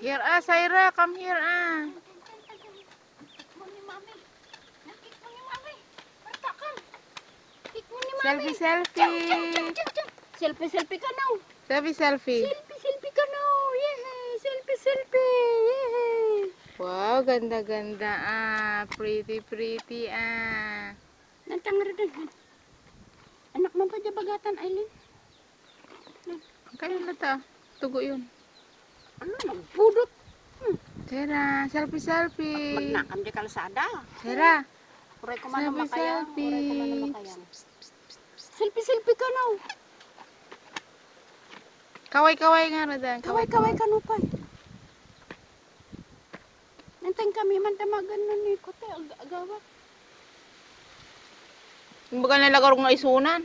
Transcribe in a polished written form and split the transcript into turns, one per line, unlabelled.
Here, Syra, come here,
Kik mo ni mami. Kik mo ni mami. Basta ka. Kik mo ni mami.
Selfie, selfie.
Selfie ka now.
Selfie, selfie.
Selfie ka now. Yehey. Selfie. Yehey.
Wow, ganda-ganda, Pretty,
Nantang rin. Anak mo pa dyan bagatan, Aileen.
Kaya na to. Tugo yun.
Ano, nagpudot.
Syra, selfie, selfie.
Magnakam di kalsada.
Syra.
Uray ko man
Selfie,
makayang.
selfie.
Uray ko man makayang. Selfie ka now.
Kaway-kaway nga na dan.
Kaway ka no pa. Nantang kami man tamagan nun ni Kote. Agawat.
Kumbaga nalagarong na isunan.